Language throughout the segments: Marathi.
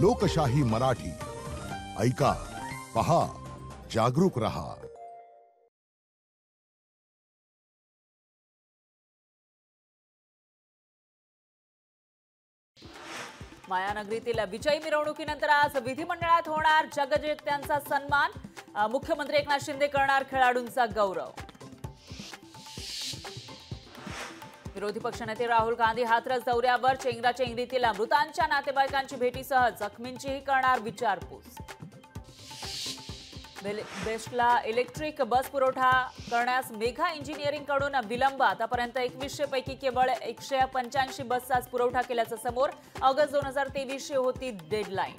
लोकशाही मराठी ऐका, पहा, जागरूक रहा। मायानगरीतील विजयी मिरवणुकीनंतर आज विधिमंडळात होणार जगज्जेत्यांचा सन्मान। मुख्यमंत्री एकनाथ शिंदे करणार खेळाडूंचा गौरव। विरोधी पक्षनेते राहुल गांधी हाथरस दौऱ्यावर, चेंगराचेंगरीतील मृतांच्या नातेवाईकांची भेटीसह जखमींचीही करणार विचारपूस। बेस्टला इलेक्ट्रिक बस पुरवठा करण्यास मेघा इंजिनिअरिंग कडून विलंब। आतापर्यंत 2100 पैकी केवळ 185 बसचाच पुरवठा केल्याचं समोर। ऑगस्ट 2023 होती डेडलाईन।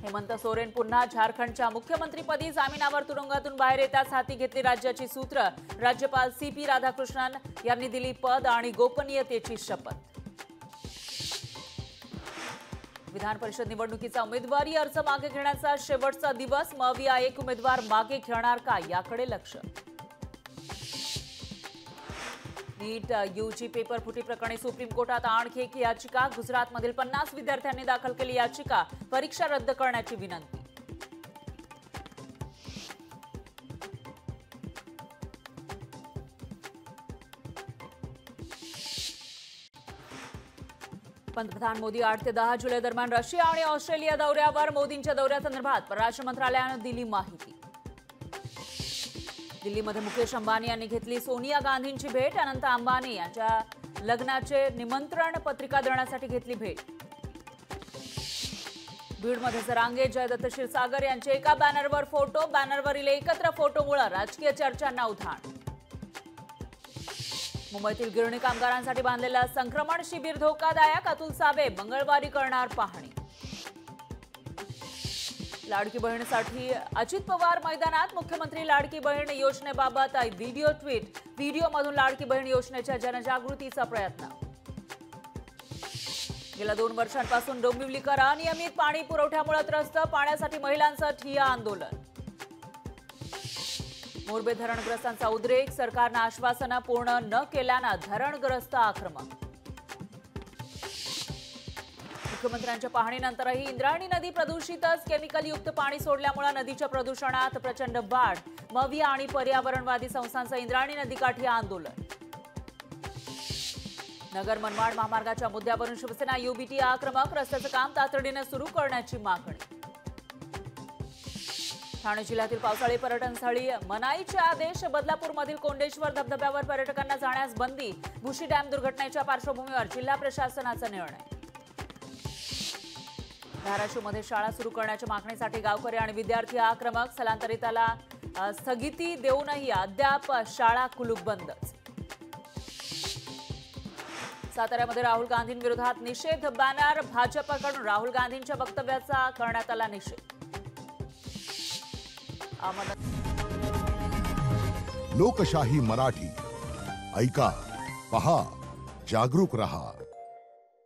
हेमंत सोरेन पुन्हा झारखंडच्या मुख्यमंत्रीपदी जामिनावर तुरुंगातून बाहेर येताच हाती घेतली राज्याची सूत्र। राज्यपाल CP राधाकृष्णन यांनी दिली पद आणि गोपनीयतेची शपथ। विधान परिषद निवडणुकीचा उमेदवारी अर्ज मागे घेण्याचा शेवटचा दिवस। मविया एक उमेदवार मागे घेणार का याकडे लक्ष। नीट UG पेपर फुटी प्रकरणी सुप्रीम कोर्टात आणखी एक याचिका। गुजरातमधील 50 विद्यार्थ्यांनी दाखल केली याचिका। परीक्षा रद्द करण्याची विनंती। पंतप्रधान मोदी 8 ते 10 जुलै दरम्यान रशिया आणि ऑस्ट्रेलिया दौऱ्यावर। मोदींच्या दौऱ्यासंदर्भात परराष्ट्र मंत्रालयानं दिली माहिती। दिल्लीमध्ये मुकेश अंबानी यांनी घेतली सोनिया गांधींची भेट। अनंत अंबानी यांच्या लग्नाचे निमंत्रण पत्रिका देण्यासाठी घेतली भेट। बीडमध्ये जरांगे, जयदत्त क्षीरसागर यांचे एका बॅनरवर फोटो। बॅनरवरील एकत्र फोटोमुळे राजकीय चर्चांना उधाण। मुंबईतील गिरणी कामगारांसाठी बांधलेलं संक्रमण शिबिर धोकादायक। अतुल सावे मंगळवारी करणार पाहणी। लाडकी बहिणीसाठी अजित पवार मैदानात। मुख्यमंत्री लाडकी बहीण योजनेबाबत व्हिडिओ ट्विट। व्हिडिओमधून लाडकी बहीण योजनेच्या जनजागृतीचा प्रयत्न। गेल्या 2 वर्षांपासून डोंबिवलीकर अनियमित पाणी पुरवठ्यामुळे त्रस्त। पाण्यासाठी महिलांचं ठिय्या आंदोलन। मोरबे धरणग्रस्तांचा उद्रेक। सरकारनं आश्वासनं पूर्ण न केल्यानं धरणग्रस्त आक्रमक। मुख्यमंत्र्यांच्या पाहणीनंतरही इंद्रायणी नदी प्रदूषितच। केमिकलयुक्त पाणी सोडल्यामुळे नदीच्या प्रदूषणात प्रचंड वाढ। मविया आणि पर्यावरणवादी संस्थांचं इंद्रायणी नदीकाठी आंदोलन। नगर मनमाड महामार्गाच्या मुद्द्यावरून शिवसेना UBT आक्रमक। रस्त्याचं काम तातडीने सुरू करण्याची मागणी। ठाणे जिल्ह्यातील पावसाळी पर्यटनस्थळी मनाईचे आदेश। बदलापूरमधील कोंडेश्वर धबधब्यावर पर्यटकांना जाण्यास बंदी। भुशी डॅम दुर्घटनेच्या पार्श्वभूमीवर जिल्हा प्रशासनाचा निर्णय। धाराशिवमध्ये शाळा सुरू करण्याच्या मागणीसाठी गावकरी आणि विद्यार्थी आक्रमक। स्थलांतरिताला स्थगिती देऊनही अद्याप शाळा कुलूप बंदच। साताऱ्यामध्ये राहुल गांधींविरोधात निषेध बॅनर। भाजपकडून राहुल गांधींच्या वक्तव्याचा करण्यात आला निषेध। लोकशाही मराठी ऐका, पहा, जागरूक रहा।